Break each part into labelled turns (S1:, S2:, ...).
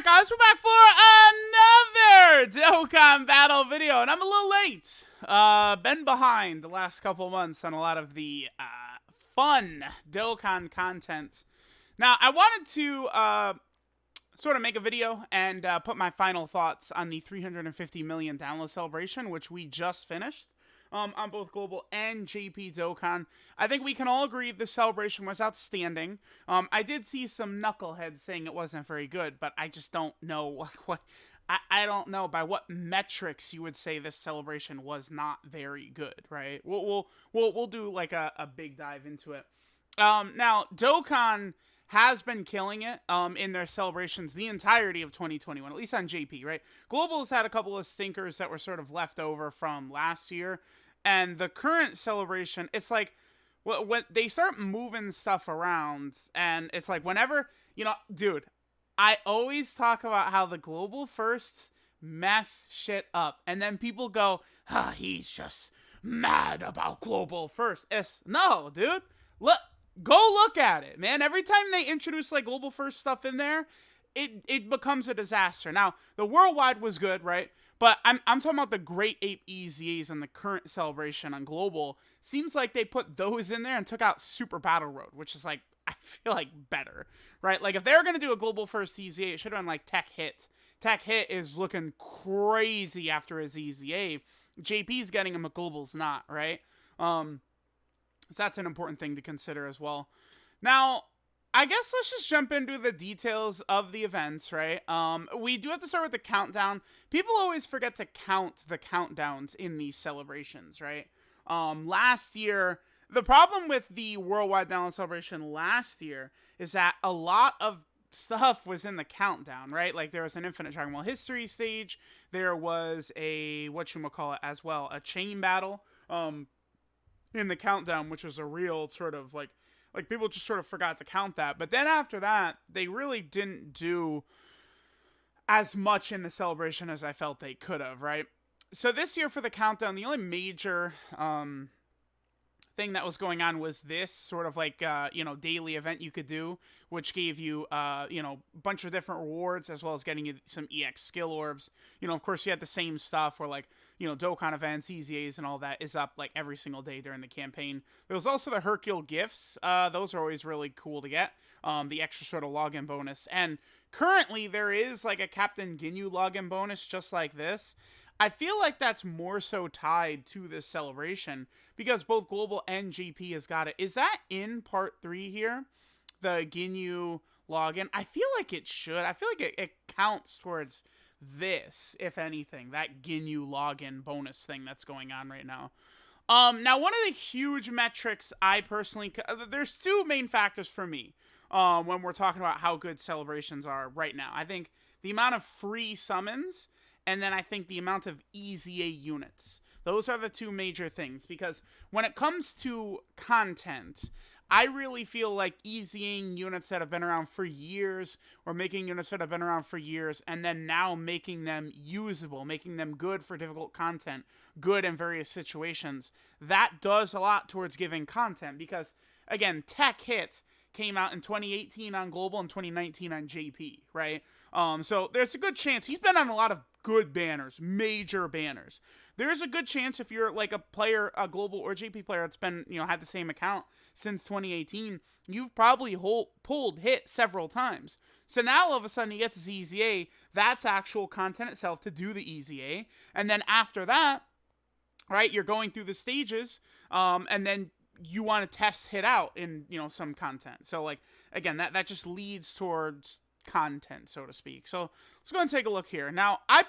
S1: Alright guys, we're back for another Dokkan battle video, and I'm a little late. Been behind the last couple months on a lot of the fun Dokkan content. Now, I wanted to sort of make a video and put my final thoughts on the 350 million download celebration, which we just finished. On both Global and JP Dokkan. I think we can all agree the celebration was outstanding. I did see some knuckleheads saying it wasn't very good, but I just don't know what I don't know by what metrics you would say this celebration was not very good, right? We'll do like a big dive into it. Now Dokkan has been killing it in their celebrations the entirety of 2021, at least on JP, right? Global's had a couple of stinkers that were sort of left over from last year. And the current celebration, it's like, when they start moving stuff around, and it's like, whenever, dude, I always talk about how the Global Firsts mess shit up. And then people go, he's just mad about Global First. No, dude. Go look at it, man. Every time they introduce, like, Global First stuff in there, it becomes a disaster. Now, the Worldwide was good, right? But I'm talking about the Great Ape EZAs and the current celebration on Global. Seems like they put those in there and took out Super Battle Road, which is like, I feel like better, right? Like if they were going to do a Global First EZA, it should have been like Tech Hit. Tech Hit is looking crazy after his EZA. JP's getting him, a Global's not, right? So that's an important thing to consider as well. Now, I guess let's just jump into the details of the events, right? We do have to start with the countdown. People always forget to count the countdowns in these celebrations, right? Last year, the problem with the Worldwide Download Celebration last year is that a lot of stuff was in the countdown, right? Like there was an Infinite Dragon Ball History stage. There was a, whatchamacallit as well, a chain battle in the countdown, which was a real sort of like people just sort of forgot to count that. But then after that, they really didn't do as much in the celebration as I felt they could have, right? So this year for the countdown, the only major thing that was going on was this sort of like, daily event you could do, which gave you, a bunch of different rewards as well as getting you some EX skill orbs. Of course you had the same stuff where like, Dokkan events, EZAs and all that is up like every single day during the campaign. There was also the Hercule gifts. Those are always really cool to get. The extra sort of login bonus. And currently there is like a Captain Ginyu login bonus just like this. I feel like that's more so tied to this celebration because both Global and JP has got it. Is that in part 3 here? The Ginyu login? I feel like it should. I feel like it counts towards this, if anything. That Ginyu login bonus thing that's going on right now. Now, one of the huge metrics I personally... There's two main factors for me when we're talking about how good celebrations are right now. I think the amount of free summons... And then I think the amount of EZA units. Those are the two major things. Because when it comes to content, I really feel like EZAing units that have been around for years, or making units that have been around for years, and then now making them usable, making them good for difficult content, good in various situations, that does a lot towards giving content. Because, again, Tech Hit came out in 2018 on Global and 2019 on JP, right? So there's a good chance. He's been on a lot of good banners, major banners. There's a good chance if you're like a player, a Global or JP player that's been, had the same account since 2018, you've probably pulled hit several times. So now all of a sudden he gets his EZA. That's actual content itself to do the EZA. And then after that, right, you're going through the stages, and then you want to test hit out in, some content. So like, again, that just leads towards content, so to speak. So let's go and take a look here. Now, I'm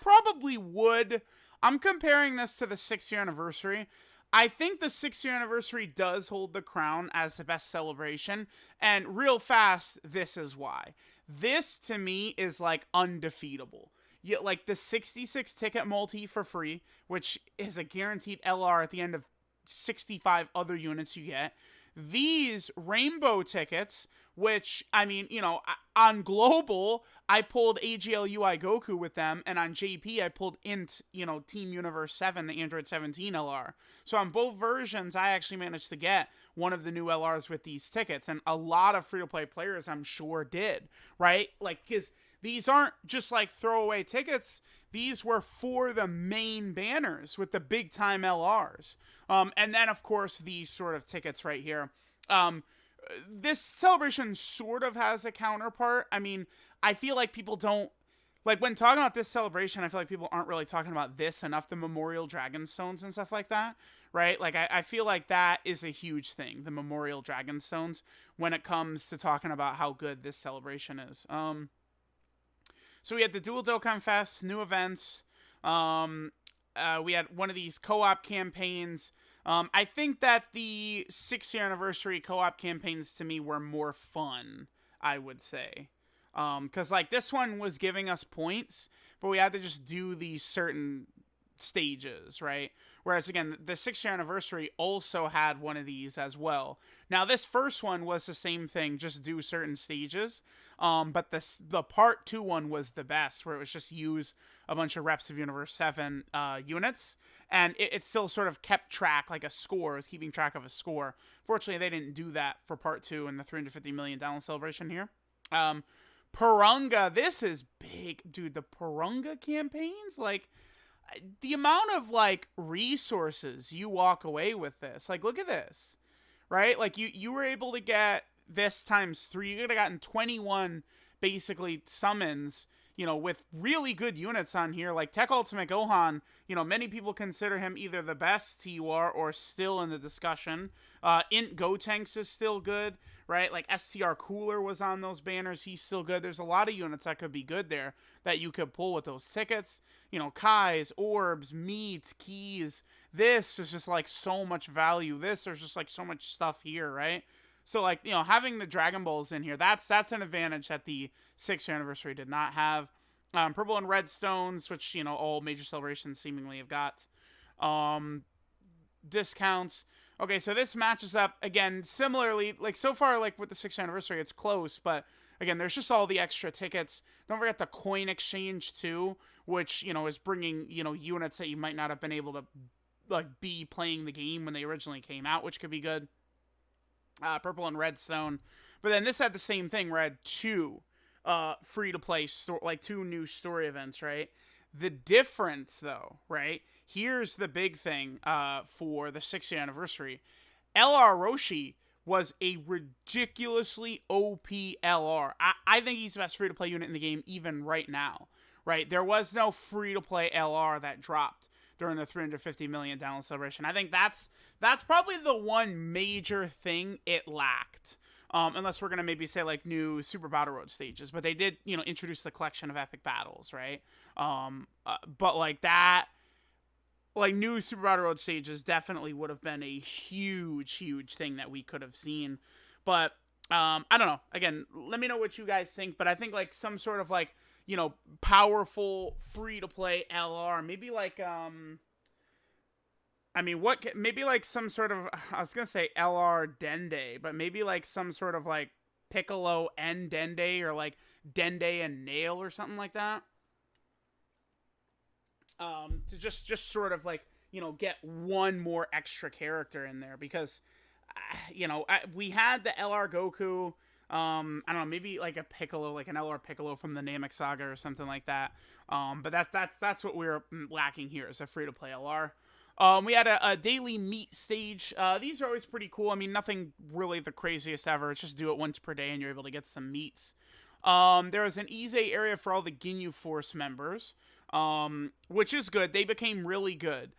S1: comparing this to the 6-year anniversary. I think the 6-year anniversary does hold the crown as the best celebration, and real fast, this is why. This, to me, is like undefeatable. Like the 66 ticket multi for free, which is a guaranteed LR at the end of 65 other units you get. These rainbow tickets, which, I mean, on Global, I pulled AGL-UI Goku with them, and on JP, I pulled INT, Team Universe 7, the Android 17 LR. So on both versions, I actually managed to get one of the new LRs with these tickets, and a lot of free-to-play players, I'm sure, did, right? Like, because these aren't just like throwaway tickets. These were for the main banners with the big time LRs. And then, of course, these sort of tickets right here. This celebration sort of has a counterpart. I mean, I feel like people don't, like, when talking about this celebration, I feel like people aren't really talking about this enough, the Memorial Dragonstones and stuff like that, right? Like, I feel like that is a huge thing, the Memorial Dragonstones, when it comes to talking about how good this celebration is. So we had the Dual Dokkan Fest, new events. We had one of these co-op campaigns. I think that the 6th year anniversary co-op campaigns to me were more fun, I would say. Because, like, this one was giving us points, but we had to just do these certain stages, right? Whereas, again, the 6th year anniversary also had one of these as well. Now, this first one was the same thing, just do certain stages. But the part 2 one was the best, where it was just use a bunch of reps of Universe 7 units. And it still sort of kept track, like a score, it was keeping track of a score. Fortunately, they didn't do that for part 2 in the 350 million download celebration here. Purunga, this is big. Dude, the Purunga campaigns, like, the amount of, like, resources you walk away with this. Like, look at this, right? Like, you were able to get this times 3. You could have gotten 21, basically, summons, you know, with really good units on here. Like, Tech Ultimate Gohan, you know, many people consider him either the best TUR or still in the discussion. Int Gotenks is still good, right? Like, STR Cooler was on those banners. He's still good. There's a lot of units that could be good there that you could pull with those tickets. You know, Kai's, Orbs, Meats, Keys. This is just, like, so much value. There's just, like, so much stuff here, right? So, like, you know, having the Dragon Balls in here, that's an advantage that the 6th year anniversary did not have. Purple and Red Stones, which, you know, all major celebrations seemingly have got. Discounts. Okay, so this matches up, again, similarly, like, so far, like, with the 6th year anniversary, it's close, but, again, there's just all the extra tickets. Don't forget the coin exchange, too, which, you know, is bringing, you know, units that you might not have been able to, like, be playing the game when they originally came out, which could be good. Purple and Red Stone. But then this had the same thing, where it had 2 free-to-play, like, 2 new story events, right? The difference, though, right? Here's the big thing for the 6th year anniversary. LR Roshi was a ridiculously OP LR. I think he's the best free-to-play unit in the game even right now, right? There was no free-to-play LR that dropped during the 350 million download celebration. I think that's probably the one major thing it lacked. Unless we're going to maybe say, like, new Super Battle Road stages. But they did, you know, introduce the collection of epic battles, right? But, like, that, like, new Super Battle Road stages definitely would have been a huge thing that we could have seen. But, I don't know. Again, let me know what you guys think. But I think, like, some sort of, like, you know, powerful, free-to-play LR. Maybe, like, I mean, maybe, like, some sort of, I was going to say LR Dende, but maybe, like, some sort of, like, Piccolo and Dende, or, like, Dende and Nail or something like that. To just sort of, like, you know, get one more extra character in there, because, you know, we had the LR Goku, I don't know, maybe, like, a Piccolo, like an LR Piccolo from the Namek Saga or something like that. But that's what we're lacking here, is a free-to-play LR. We had a daily meat stage. These are always pretty cool. I mean, nothing really the craziest ever. It's just do it once per day and you're able to get some meats. There was an Ize area for all the Ginyu Force members, which is good. They became really good.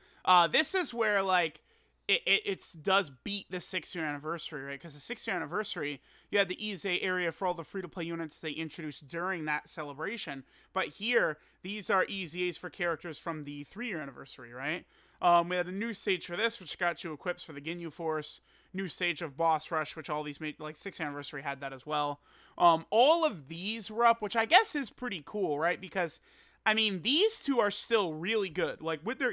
S1: This is where, like, it does beat the 6th year anniversary, right? Because the 6th year anniversary, you had the Ize area for all the free-to-play units they introduced during that celebration. But here, these are EZAs for characters from the 3-year anniversary, right? We had a new stage for this, which got you equips for the Ginyu Force. New stage of Boss Rush, which all these made, like, 6th anniversary had that as well. All of these were up, which I guess is pretty cool, right? Because, I mean, these two are still really good. Like, with their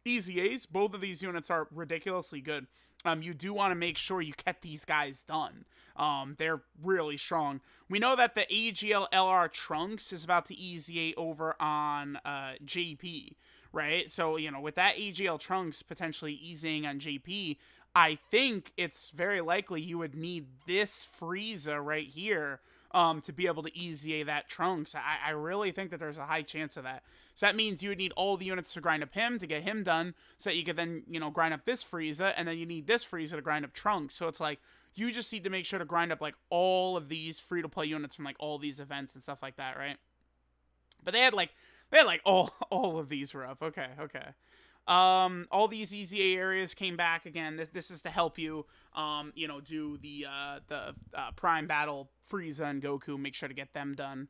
S1: EZAs, both of these units are ridiculously good. You do want to make sure you get these guys done. They're really strong. We know that the AGL LR Trunks is about to EZA over on JP, right? So, you know, with that AGL Trunks potentially easing on JP, I think it's very likely you would need this Frieza right here to be able to easy A that Trunks. I really think that there's a high chance of that. So that means you would need all the units to grind up him to get him done, so that you could then, you know, grind up this Frieza, and then you need this Frieza to grind up Trunks. So it's like, you just need to make sure to grind up, like, all of these free-to-play units from, like, all these events and stuff like that, right? But they had, like, all of these were up. Okay. All these easy A areas came back again. This is to help you, you know, do the Prime Battle Frieza and Goku. Make sure to get them done.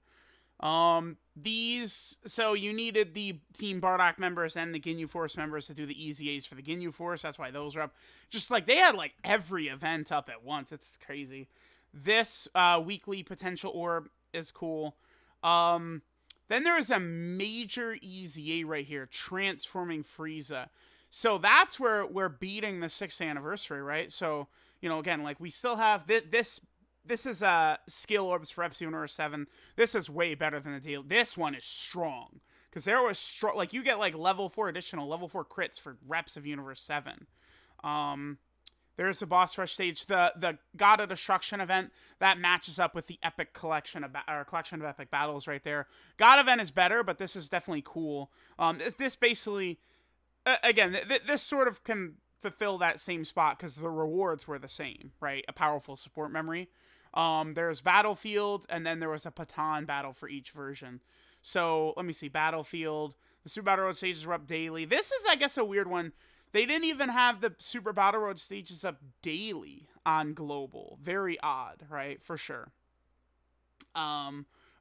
S1: So you needed the Team Bardock members and the Ginyu Force members to do the easy A's for the Ginyu Force. That's why those are up. Just like, they had, like, every event up at once. It's crazy. This, weekly potential orb is cool. Then there is a major easy A right here, transforming Frieza. So that's where we're beating the 6th anniversary, right? So, you know, again, like, we still have this is skill orbs for Episode Universe 7. This is way better than the deal. This one is strong. Because there was strong, like, you get, like, level 4 crits for reps of Universe 7. There's a boss rush stage. The God of Destruction event, that matches up with the epic collection of epic battles right there. God event is better, but this is definitely cool. This basically, again, this sort of can fulfill that same spot because the rewards were the same, right? A powerful support memory. There's Battlefield, and then there was a Patan battle for each version. So let me see, Battlefield. The Super Battle Road stages were up daily. This is, I guess, a weird one. They didn't even have the Super Battle Road stages up daily on Global. Very odd, right? For sure.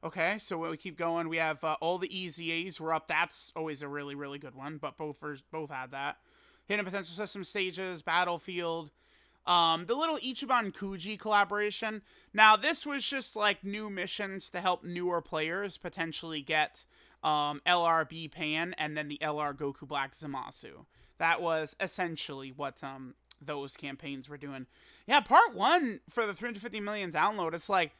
S1: Okay, so when we keep going, we have all the easy A's were up. That's always a really, really good one, but both had that. Hidden Potential System stages, Battlefield. The little Ichiban Kuji collaboration. Now, this was just like new missions to help newer players potentially get LRB Pan and then the LR Goku Black Zamasu. That was essentially what those campaigns were doing. Yeah, part 1 for the 350 million download, it's like,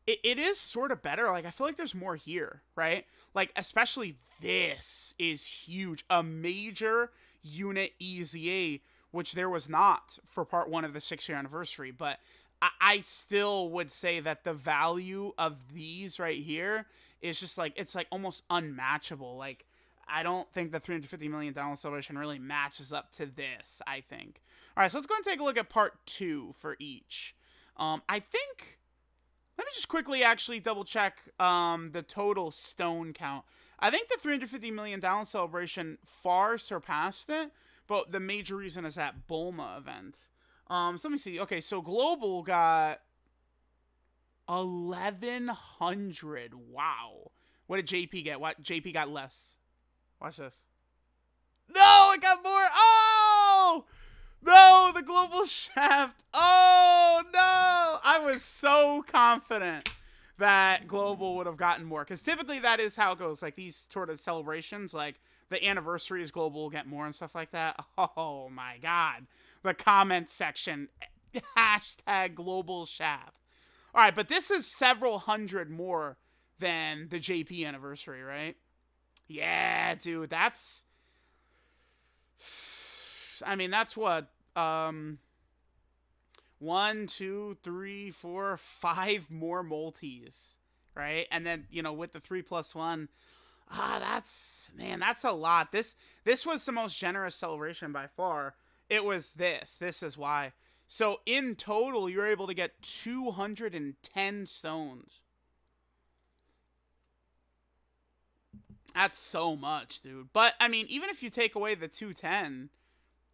S1: it is sort of better. Like, I feel like there's more here, right? Like, especially this is huge. A major unit EZA, which there was not for part 1 of the 6-year anniversary. But I still would say that the value of these right here is just like, it's like almost unmatchable. Like, I don't think the 350 million download celebration really matches up to this, I think. All right, so let's go and take a look at part 2 for each. I think, let me just quickly actually double check the total stone count. I think the 350 million download celebration far surpassed it, but the major reason is that Bulma event. So let me see. Okay, so Global got 1,100. Wow. What did JP get? What? JP got less. Watch this. No, it got more. Oh! No, the Global Shaft. Oh, no. I was so confident that Global would have gotten more. Because typically that is how it goes. Like, these sort of celebrations, like, the anniversaries, Global will get more and stuff like that. Oh, my God. The comment section. Hashtag Global Shaft. All right, but this is several hundred more than the JP anniversary, right? Yeah, dude, that's... I mean, that's what... 1, 2, 3, 4, 5 more multis, right? And then, you know, with the 3+1, that's a lot. This was the most generous celebration by far. It was this. This is why. So in total, you're able to get 210 stones. That's so much, dude. But, I mean, even if you take away the 210,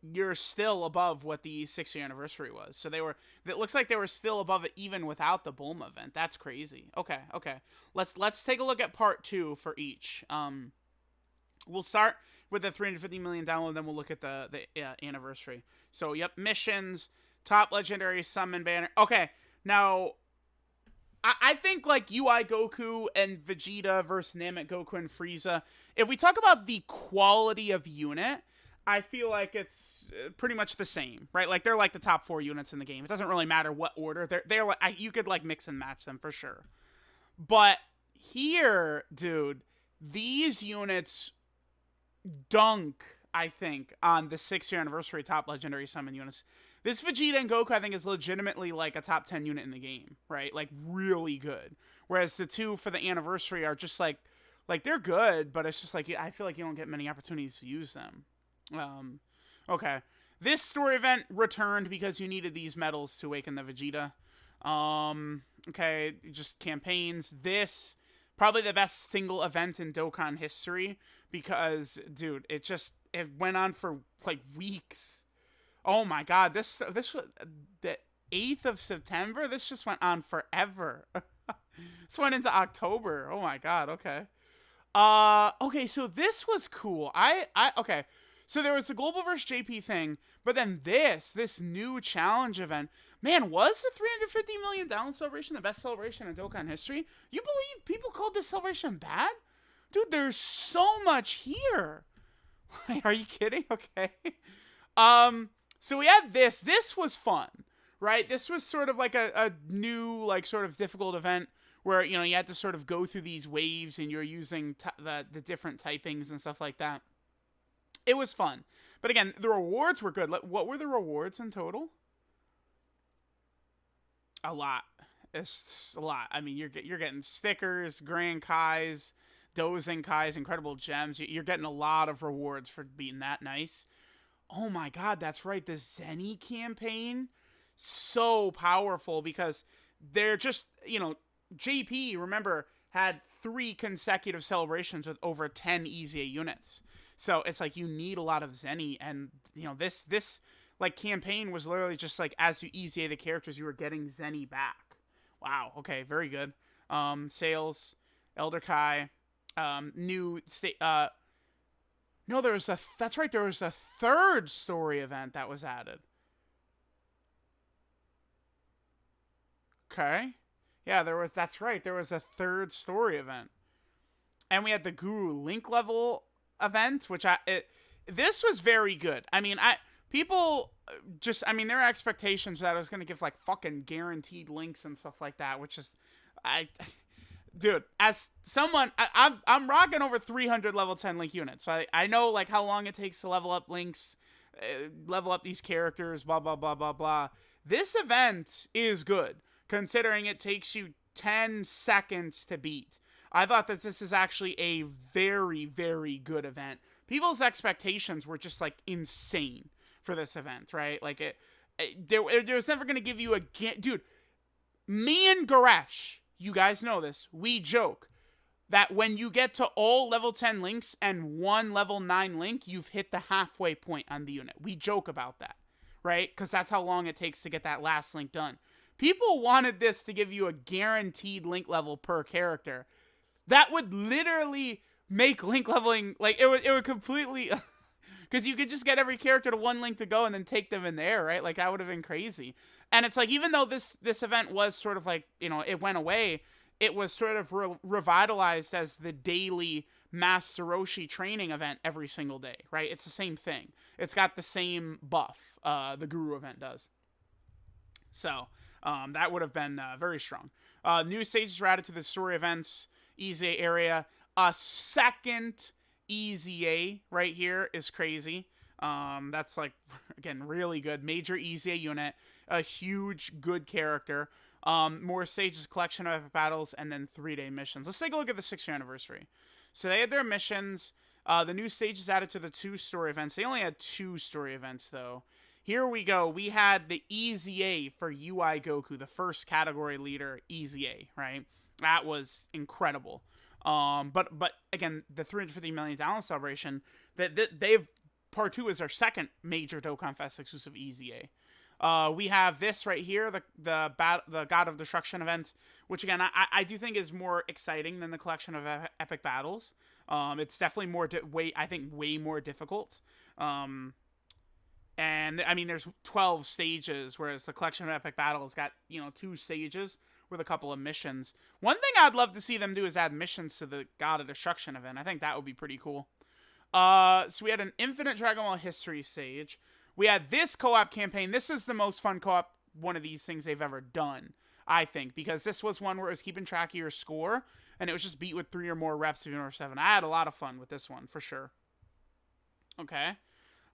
S1: you're still above what the 6-year anniversary was. So it looks like they were still above it even without the Bulma event. That's crazy. Okay. Let's take a look at part 2 for each. We'll start with the 350 million download, then we'll look at the anniversary. So, yep, missions, top legendary summon banner. Okay, now... I think, like, UI Goku and Vegeta versus Namek Goku and Frieza, if we talk about the quality of unit, I feel like it's pretty much the same, right? Like, they're, like, the top 4 units in the game. It doesn't really matter what order. They're like, you could, like, mix and match them for sure. But here, dude, these units dunk, I think, on the 6-year anniversary top legendary summon units. This Vegeta and Goku, I think, is legitimately like a top 10 unit in the game, right? Like really good. Whereas the two for the anniversary are just like they're good, but it's just like I feel like you don't get many opportunities to use them. Okay. This story event returned because you needed these medals to awaken the Vegeta. Okay, just campaigns. This probably the best single event in Dokkan history because, dude, it went on for like weeks. Oh my god, this was the 8th of September. This just went on forever. This went into October. Oh my god. Okay. Okay, so this was cool. Okay. So there was the Global vs. JP thing, but then this new challenge event, man, was the 350 million download celebration the best celebration in Dokkan history? You believe people called this celebration bad? Dude, there's so much here. Are you kidding? Okay. So we had this. This was fun, right? This was sort of like a new, like, sort of difficult event where, you know, you had to sort of go through these waves and you're using the different typings and stuff like that. It was fun. But again, the rewards were good. What were the rewards in total? A lot. It's a lot. I mean, you're getting stickers, Grand Kais, Dozing Kais, incredible gems. You're getting a lot of rewards for being that nice. Oh my god, that's right. The Zenny campaign, so powerful because they're just, you know, JP, remember, had 3 consecutive celebrations with over 10 EZA units. So it's like you need a lot of Zenny, and you know this like campaign was literally just like as you EZA the characters, you were getting Zenny back. Wow. Okay. Very good. Sales, Elder Kai, new state. No, that's right. There was a 3rd story event that was added. Okay. Yeah, that's right. There was a 3rd story event. And we had the Guru Link level event, which this was very good. I mean, their expectations that I was going to give like fucking guaranteed links and stuff like that, which is, dude, as someone, I'm rocking over 300 level 10 link units. So I know like how long it takes to level up links, level up these characters, blah, blah, blah, blah, blah. This event is good, considering it takes you 10 seconds to beat. I thought that this is actually a very, very good event. People's expectations were just like insane for this event, right? Like there was never going to give you dude, me and Goresh, you guys know this, we joke that when you get to all level 10 links and 1 level 9 link, you've hit the halfway point on the unit. We joke about that, right? Because that's how long it takes to get that last link done. People wanted this to give you a guaranteed link level per character. That would literally make link leveling, like, it would completely, because you could just get every character to 1 link to go and then take them in there, right? Like, that would have been crazy. And it's like, even though this event was sort of like, you know, it went away, it was sort of revitalized as the daily Mass Saroshi training event every single day, right? It's the same thing. It's got the same buff, the Guru event does. So, that would have been very strong. New stages were added to the story events EZA area. A 2nd EZA right here is crazy. That's like, again, really good. Major EZA unit. A huge, good character. More stages, collection of epic battles, and then 3-day missions. Let's take a look at the 6th-year anniversary. So they had their missions. The new stages added to the 2 story events. They only had 2 story events, though. Here we go. We had the EZA for UI Goku, the first category leader EZA, right? That was incredible. But again, the 350 million download celebration, they've part 2 is their 2nd major Dokkan Fest exclusive EZA. We have this right here, the God of Destruction event, which again I do think is more exciting than the collection of epic battles. It's definitely way more difficult. And I mean, there's 12 stages, whereas the collection of epic battles got, you know, 2 stages with a couple of missions. One thing I'd love to see them do is add missions to the God of Destruction event. I think that would be pretty cool. So we had an Infinite Dragon Ball History stage. We had this co-op campaign. This is the most fun co-op one of these things they've ever done, I think, because this was one where it was keeping track of your score, and it was just beat with 3 or more reps of Universe 7. I had a lot of fun with this one, for sure. Okay.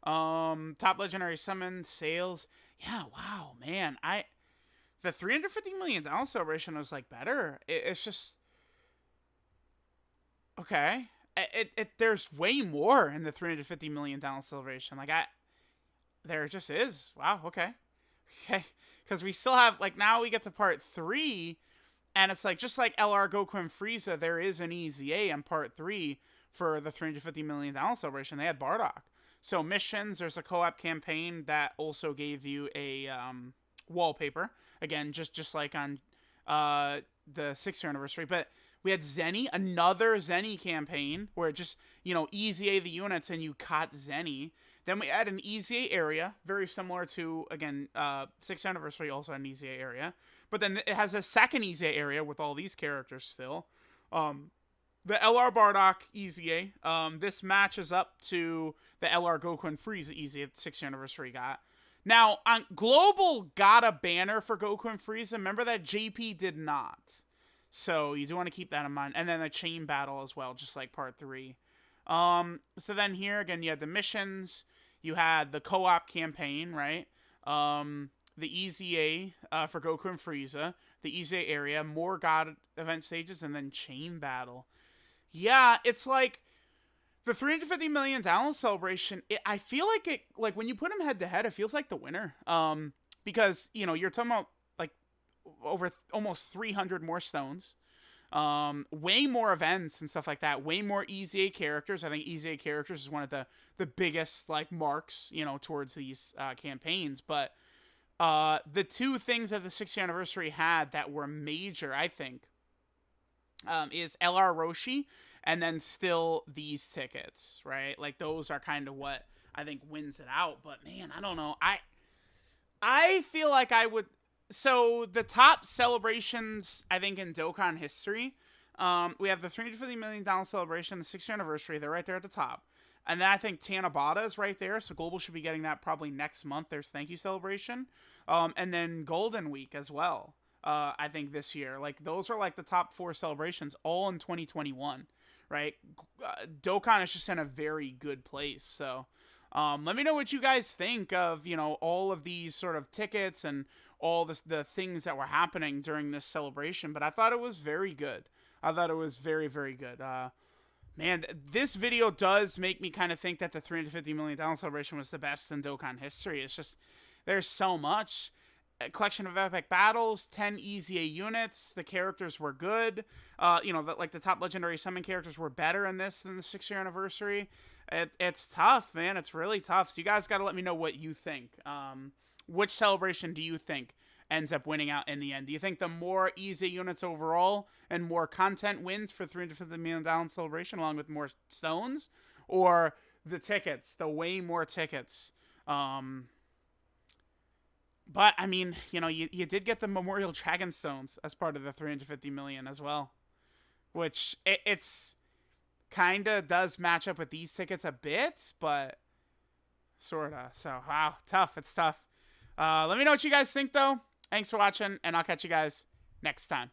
S1: Top Legendary Summon, Sales. Yeah, wow, man. The $350 million celebration was like better. It's just okay. There's way more in the $350 million celebration. Like there just is. Wow. Okay. Okay. Because we still have like now we get to part 3, and it's like just like LR Goku and Frieza, there is an EZA in part 3 for the $350 million celebration. They had Bardock. So missions, there's a co-op campaign that also gave you a wallpaper. Again, just like on the 6th anniversary. But we had Zenny, another Zenny campaign where just, EZA the units and you caught Zenny. Then we had an EZA area, very similar to, again, 6th anniversary also had an EZA area. But then it has a second EZA area with all these characters still. The LR Bardock EZA. This matches up to the LR Goku and Frieza EZA that the 6th anniversary got. Now, on Global got a banner for Goku and Frieza. Remember that JP did not. So you do want to keep that in mind. And then a chain battle as well, just like part 3. So then here, again, you had the missions. You had the co-op campaign, right? The EZA for Goku and Frieza. The EZA area, more God event stages, and then chain battle. Yeah, it's like the $350 million celebration. I feel like it, like when you put them head to head, it feels like the winner. Because you're talking about like over almost 300 more stones, way more events and stuff like that, way more EZA characters. I think EZA characters is one of the biggest like marks towards these campaigns. But the two things that the 6th anniversary had that were major, I think, is LR Roshi, and then still these tickets, right? Like those are kind of what I think wins it out. But man, I don't know. I feel like I would. So the top celebrations, I think, in Dokkan history, we have the $350 million celebration, the 6th anniversary. They're right there at the top. And then I think Tanabata is right there. So Global should be getting that probably next month. There's Thank You Celebration. And then Golden Week as well. I think this year. Like those are like the top 4 celebrations all in 2021, right? Dokkan is just in a very good place. So let me know what you guys think of, all of these sort of tickets and all the things that were happening during this celebration. But I thought it was very good. I thought it was very, very good. Man, this video does make me kind of think that the $350 million celebration was the best in Dokkan history. It's just, there's so much. A collection of epic battles, 10 EZA units. The characters were good. The top legendary summon characters were better in this than the 6th year anniversary. It's tough, man. It's really tough. So you guys got to let me know what you think. Which celebration do you think ends up winning out in the end? Do you think the more EZA units overall and more content wins for $350 million celebration along with more stones? Or the tickets, the way more tickets? But, I mean, you did get the Memorial Dragon Stones as part of the $350 million as well. Which, it's kind of does match up with these tickets a bit, but sort of. So, wow, tough. It's tough. Let me know what you guys think, though. Thanks for watching, and I'll catch you guys next time.